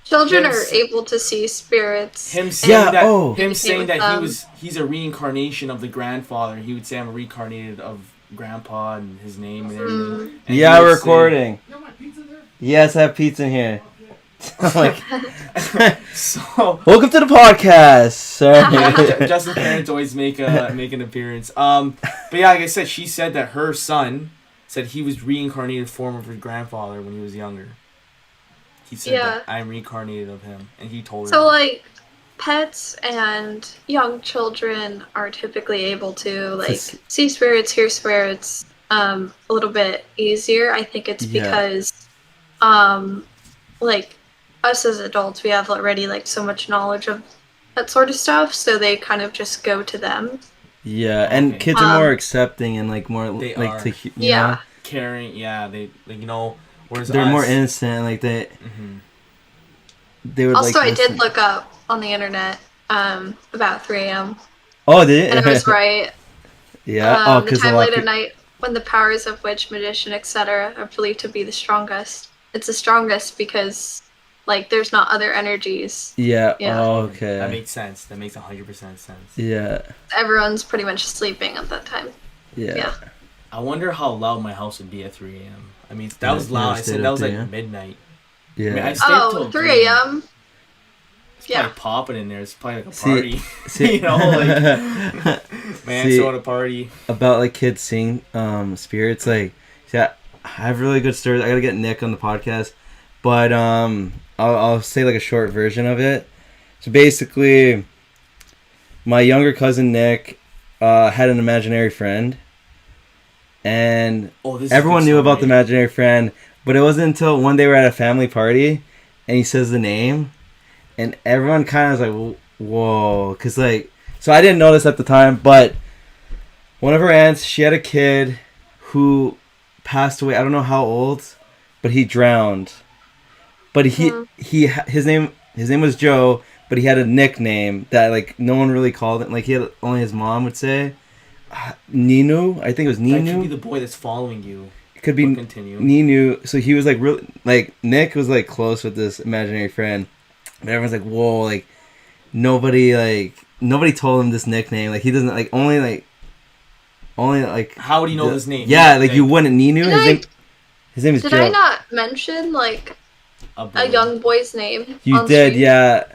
Children are able to see spirits. Him saying that he's a reincarnation of the grandfather. He would say I'm a reincarnated of grandpa and his name and everything. And we're recording. You have pizza there? Yes, I have pizza in here. I'm like, So welcome to the podcast. Sorry. Justin's parents always make an appearance. But yeah, like I said, she said that her son said he was reincarnated form of her grandfather when he was younger. He said that I am reincarnated of him, and he told her. So like, pets and young children are typically able to like see spirits, hear spirits, a little bit easier. I think it's because, like, us as adults, we have already like so much knowledge of that sort of stuff, so they kind of just go to them. Yeah, and kids are more accepting and like more they like are. to you know, caring. Yeah, they like, you know. Whereas they're more innocent. Like they would. Also, like, I did look up on the internet about 3 a.m. Oh, did it? And I was right. Yeah. The time late at night when the powers of witch, magician, etc. are believed to be the strongest. It's the strongest because, like, there's not other energies. Yeah. Oh, okay. That makes sense. That makes 100% sense. Yeah. Everyone's pretty much sleeping at that time. Yeah. I wonder how loud my house would be at 3 a.m. I mean, that was loud. I said that was like midnight. Yeah. I mean, I stayed till 3 a.m. It's probably popping in there. It's probably like a party. You know, like man, throwing a party. About like kids seeing spirits, like I have really good stories. I gotta get Nick on the podcast, but I'll say like a short version of it. So basically, my younger cousin Nick had an imaginary friend, and everyone knew about the imaginary friend. But it wasn't until one day we're at a family party, and he says the name, and everyone kind of was like, "Whoa," because like, so I didn't notice at the time, but one of her aunts, she had a kid who passed away. I don't know how old, but he drowned. But his name was Joe, but he had a nickname that like no one really called it. Like he had only his mom would say, Ninu. I think it was Ninu. That could be the boy that's following you. It could be Ninu. So he was like really like Nick was like close with this imaginary friend, but everyone's like, whoa, like nobody told him this nickname. Like he doesn't like only like. How would you know his name? Yeah, like you wouldn't. Ninu. His name is Joe. Did I not mention like a young boy's name? You did, stream? Yeah.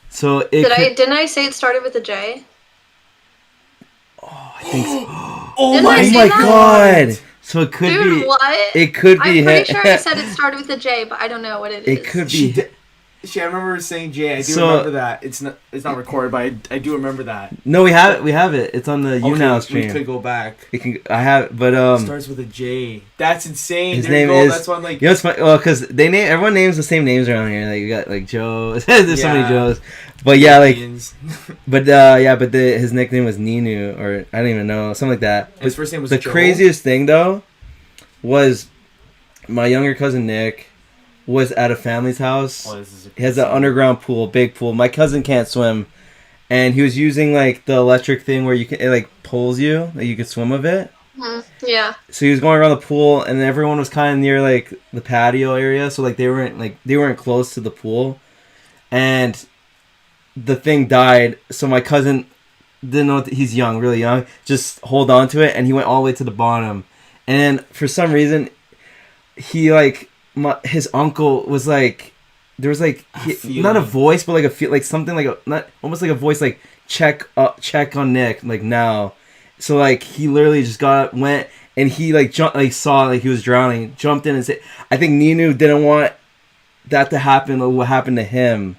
So didn't I say it started with a J? Oh, I think so. Oh my god! So it could be. Dude, what? It could be. I'm pretty sure I said it started with a J, but I don't know what it is. It could be. I remember saying Jay. I do remember that. It's not recorded, but I do remember that. No, we have it. It's on the YouNow stream. We could go back. I have, but it starts with a J. That's insane. His name is. That's why I'm like. You know, it's funny. Well, because everyone names the same names around here. Like you got like Joe. There's so many Joes. But yeah, like. but his nickname was Ninu, or I don't even know, something like that. His first name was the Joe? Craziest thing though was my younger cousin Nick was at a family's house. He has an underground pool, big pool. My cousin can't swim, and he was using like the electric thing where it like pulls you, like you could swim with it. Yeah. So he was going around the pool, and everyone was kind of near like the patio area, so like they weren't close to the pool, and the thing died. So my cousin didn't know he's young, really young, just hold on to it, and he went all the way to the bottom, and then for some reason, he like. His uncle was like, there was like not a voice, but like a feel, like something like almost like a voice, like check on Nick, like now. So like he literally just went and he like jumped, like saw like he was drowning, jumped in and said, I think Ninu didn't want that to happen or what happened to him,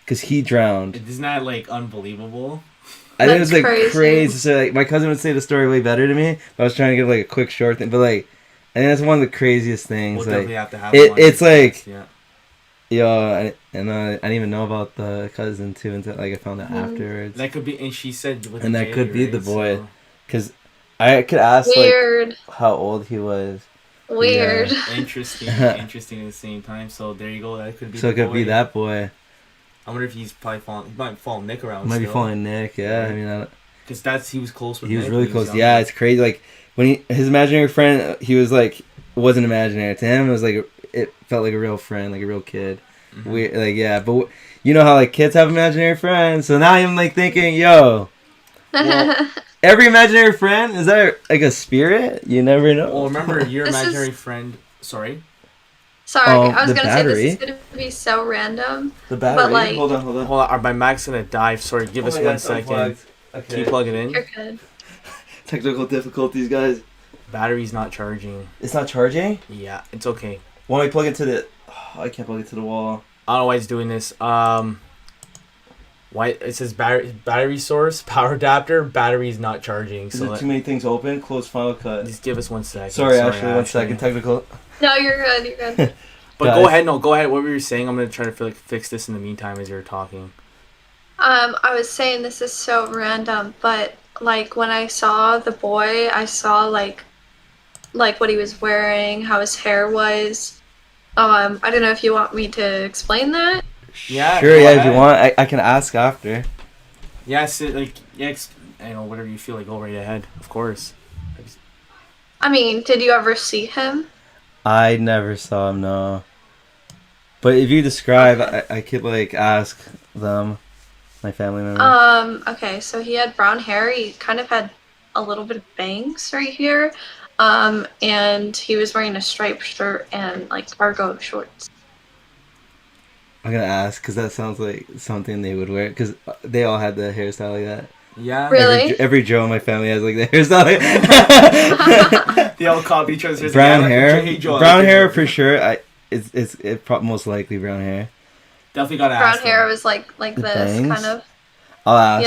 because he drowned. Isn't that like unbelievable? I think it was like crazy. So like my cousin would say the story way better to me, but I was trying to give like a quick short thing, but like. I think that's one of the craziest things. We'll like, definitely have to have it's like, yeah. I didn't even know about the cousin too until like I found out afterwards. That could be, and she said, and that could be the boy, because I could ask like how old he was. Weird. Yeah. Interesting at the same time. So there you go. That could be. So it could be that boy. I wonder if he's probably following. He might follow Nick around. He might be following Nick. Yeah, I mean, because he was close with. He was Nick really close. Yeah, it's crazy. Like. When his imaginary friend, he was like, wasn't imaginary to him. It was like, it felt like a real friend, like a real kid. Mm-hmm. But you know how like kids have imaginary friends. So now I'm like thinking, yo, well, every imaginary friend, is that like a spirit? You never know. Well, remember your imaginary friend. Sorry. Sorry, I was The gonna say this battery? is gonna be so random. The battery. like- hold on. Hold on, my Mac's gonna die. Sorry, give us Oh my 1 God, it's second. unplugged. Can Okay. you plug it in? You're good. Technical difficulties, guys. Battery's not charging. It's not charging? Yeah, it's okay. Why don't we plug it to the... Oh, I can't plug it to the wall. I don't know why it's doing this. Why it says battery source, power adapter, battery's not charging. Is So it too many things open? Close Final Cut. just give us 1 second. Sorry, Ashley, 1 second. Technical... No, you're good. You're good. But Guys. go ahead. No, go ahead. What were you saying? I'm gonna try to fix this in the meantime as you're talking. I was saying this is so random, but like when I saw the boy, I saw like what he was wearing, how his hair was. I don't know if you want me to explain that. Yeah. Sure, go yeah, if ahead. you want. I can ask after. Yes, whatever you feel like. Go right ahead. Of course. I mean, did you ever see him? I never saw him, no. But if you describe, I could, like, ask them, my family member. Okay, so he had brown hair. He kind of had a little bit of bangs right here. And he was wearing a striped shirt and like cargo shorts. I'm gonna ask, because that sounds like something they would wear, because they all had the hairstyle like that. Yeah. Really? Every Joe in my family has, like, the hairstyle like that. They all copy each other's Brown like, hair. hey, Joe, Brown like hair this. for sure. It's most likely brown hair. Definitely gotta Brown ask. hair them. was like The this bangs? kind of. I'll ask.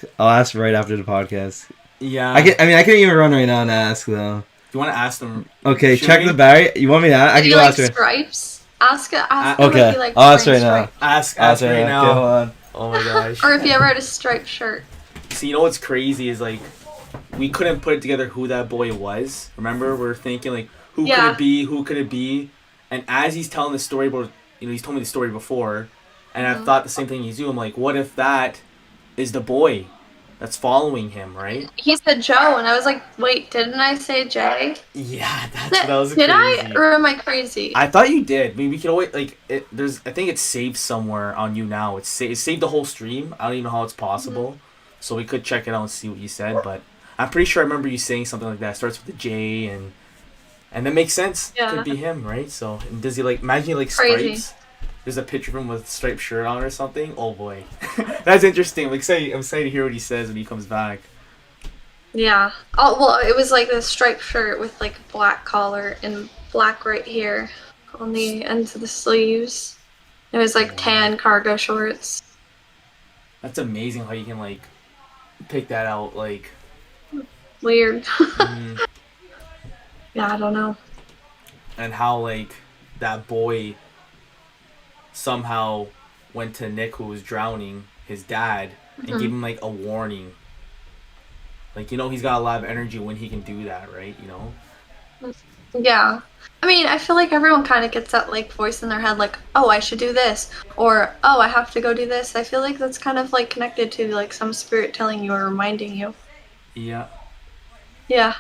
Yeah. I'll ask right after the podcast. Yeah. I can even run right now and ask though. If you want to ask them. Okay, Should check we? the battery. You want me to ask? I Did can you go like ask her. stripes? Ask Okay, if he liked I'll ask wearing right now. stripes. Ask right Okay, hold now. on. Oh my gosh. Or if you ever had a striped shirt. See, you know what's crazy is like, we couldn't put it together who that boy was. Remember, we're thinking like, who Yeah. could it be? Who could it be? And as he's telling the story about, he's told me the story before, and I thought the same thing as you. I'm like, what if that is the boy that's following him, right? He said Joe, and I was like, wait, didn't I say Jay? Yeah, that was Did crazy. I? Or am I crazy? I thought you did. I mean, we could always like it. I think it's saved somewhere on you now. It's saved the whole stream. I don't even know how it's possible. So we could check it out and see what you said. But I'm pretty sure I remember you saying something like that. It starts with a J and that makes sense. Yeah. Could be him, right? So and does he like? Imagine he like Crazy. stripes. There's a picture of him with a striped shirt on or something. Oh boy, that's interesting. I'm excited to hear what he says when he comes back. Yeah. Oh, well, it was like a striped shirt with like a black collar and black right here on the ends of the sleeves. It was like tan cargo shorts. That's amazing how you can like pick that out. Like, Weird. mm, Yeah, I don't know. and how like that boy somehow went to Nick, who was drowning, his dad, and gave him like a warning. Like, he's got a lot of energy when he can do that, right? Yeah. I mean, I feel like everyone kind of gets that like voice in their head like, oh, I should do this, or oh, I have to go do this. I feel like that's kind of like connected to like some spirit telling you or reminding you. Yeah. Yeah.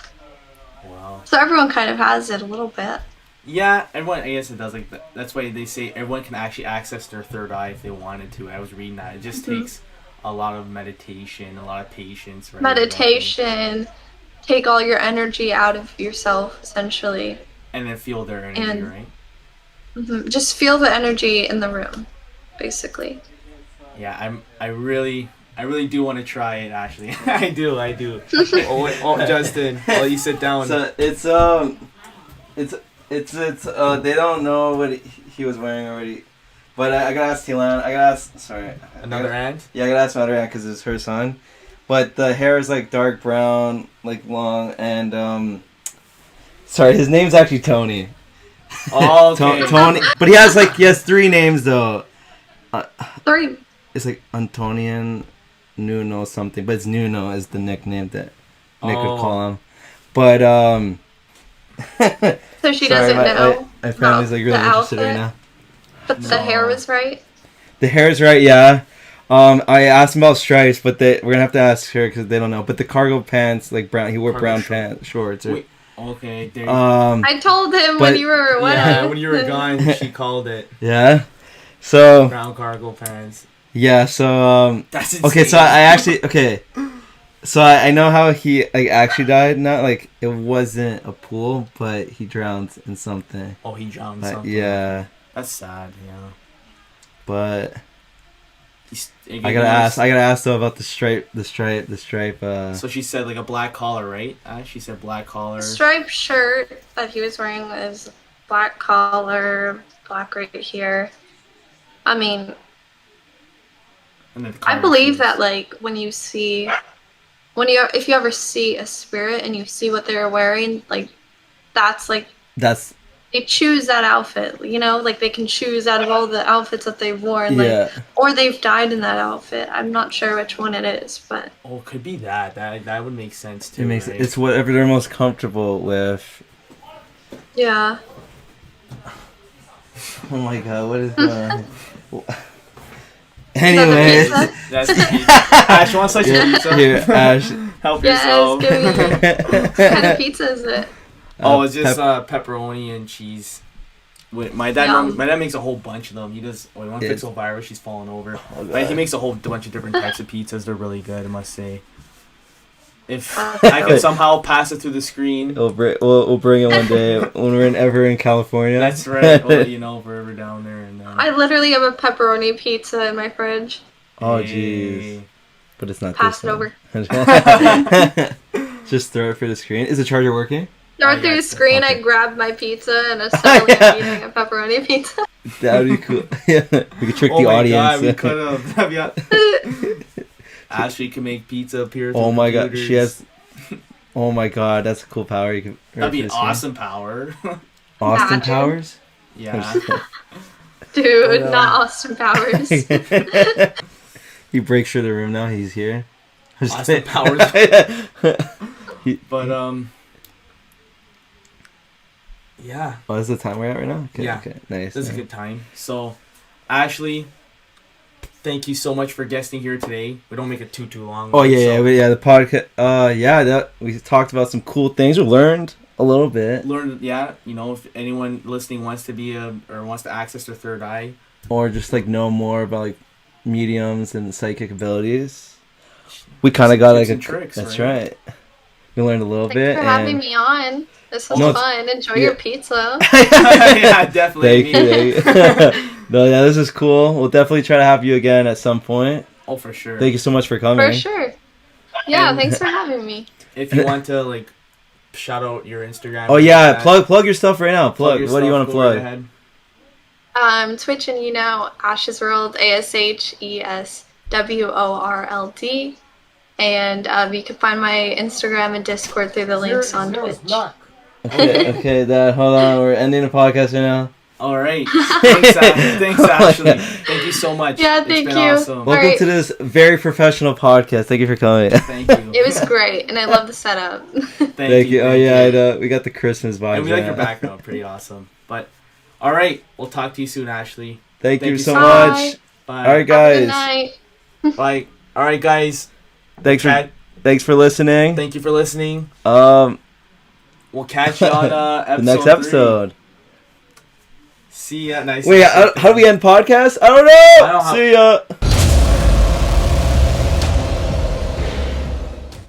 Wow. So everyone kind of has it a little bit. Yeah, everyone, I guess it does. Like, that's why they say everyone can actually access their third eye if they wanted to. I was reading that. It just takes a lot of meditation, a lot of patience, right? Meditation, take all your energy out of yourself, essentially. And then feel their energy, And- right? Just feel the energy in the room, basically. Yeah, I really do want to try it, Ashley. I do. Oh, Justin, while you sit down. So it's they don't know what he was wearing already, but I gotta ask Tilan. Sorry. Another aunt? Yeah, I gotta ask my other aunt because it's her son, but the hair is like dark brown, like long, and sorry, his name's actually Tony. Oh, okay. Tony, but he has 3 names though. 3. It's like Antonian Nuno something, but it's Nuno is the nickname that Nick would call him. But So she sorry, doesn't know. my family's like really the interested right outfit? now. But the hair was right. The hair's right, yeah. I asked him about stripes, but we're gonna have to ask her because they don't know. But the cargo pants, like brown, he wore Cargo brown short. pants, shorts. Or, Wait, okay. There I told him but- when you were away. yeah, when you were gone, she called it yeah. So brown cargo pants. yeah, so That's insane. okay, so I actually So I know how he like actually died. Not like it wasn't a pool, but he drowned in something. Oh, he drowned But, something. yeah, That's sad. Yeah. but I I gotta ask though about the stripe. So she said like a black collar, right? She said black collar. The striped shirt that he was wearing was black collar, black right here. I mean, And then the I collar believe shoes. that like if you ever see a spirit and you see what they're wearing, like that's like That's they choose that outfit, you know, like they can choose out of all the outfits that they've worn, yeah. like, or they've died in that outfit. I'm not sure which one it is, but Oh, it could be that. That would make sense too. It makes right? it's whatever they're most comfortable with. yeah. Oh my god, what is Anyways, That's the pizza. Ash wants like pizza. here, Ash. Help Yes, yourself. give me. What kind of pizza is it? Oh, it's just pepperoni and cheese. Wait, my dad Yum. makes a whole bunch of them. He does. Oh, you want to fix Elvira? She's falling over. Oh, But he God. makes a whole bunch of different types of pizzas. They're really good, I must say. If That's I can dope. somehow pass it through the screen, We'll bring it one day when we're ever in California. that's right. Well, you know, if we're ever down there, and then. I literally have a pepperoni pizza in my fridge. Oh Hey. jeez, but it's not. Pass this it one. over. Just throw it for the screen. Is the charger working? Throw Oh, it through yeah, the screen, okay. I grabbed my pizza and I started Yeah. eating a pepperoni pizza. That'd be cool. Yeah, we could trick Oh the my audience. god, we could have. Yeah. Ashley can make pizza appear. Oh through my god, computers. she has. Oh my god, that's a cool power. You can. That'd be an awesome power. Austin Imagine. Powers. Yeah. Dude, Oh, no. not Austin Powers. He breaks through the room now. He's here. Austin Powers. But yeah, Oh, is the time we're at right now? Okay, Yeah. okay, nice. this is a good time. So, Ashley, thank you so much for guesting here today. We don't make it too long. Oh yeah, so yeah, the podcast. We talked about some cool things. We learned a little bit, learn. Yeah, you know, if anyone listening wants to be or wants to access their third eye, or just like know more about like mediums and psychic abilities. We kind of got tips like and tricks, That's right? right. We learned a little Thanks bit. for having And me on. This was No, it's- fun. Enjoy yeah. your pizza. yeah, definitely. Thank you. No, yeah, this is cool. We'll definitely try to have you again at some point. Oh, for sure. Thank you so much for coming. For sure. Yeah, And- thanks for having me. If you want to like shout out your Instagram. Oh or yeah, that, plug your stuff right now. Plug. your What do you stuff, want to go right plug? ahead. Twitch and Ash's World, ASHESWORLD. And you can find my Instagram and Discord through the links on Twitch. Okay, Dad. Hold on. We're ending the podcast right now. All right. Thanks, Ashley. Thank you so much. Yeah, It's thank been you. Awesome. Welcome Alright. to this very professional podcast. Thank you for coming. Thank you. It was great, and I love the setup. Thank you. Oh yeah, I know. We got the Christmas vibes. And we like right your now. background. Pretty awesome. But all right, we'll talk to you soon, Ashley. Thank Thank you you so so much. Bye. All right, Have a good guys. night. Bye. All right, guys. Thanks Cat- for listening. Thank you for listening. We'll catch you on the episode next 3. episode. See ya. Nice. Wait, how do we end podcast? I don't know. I don't know how- See ya.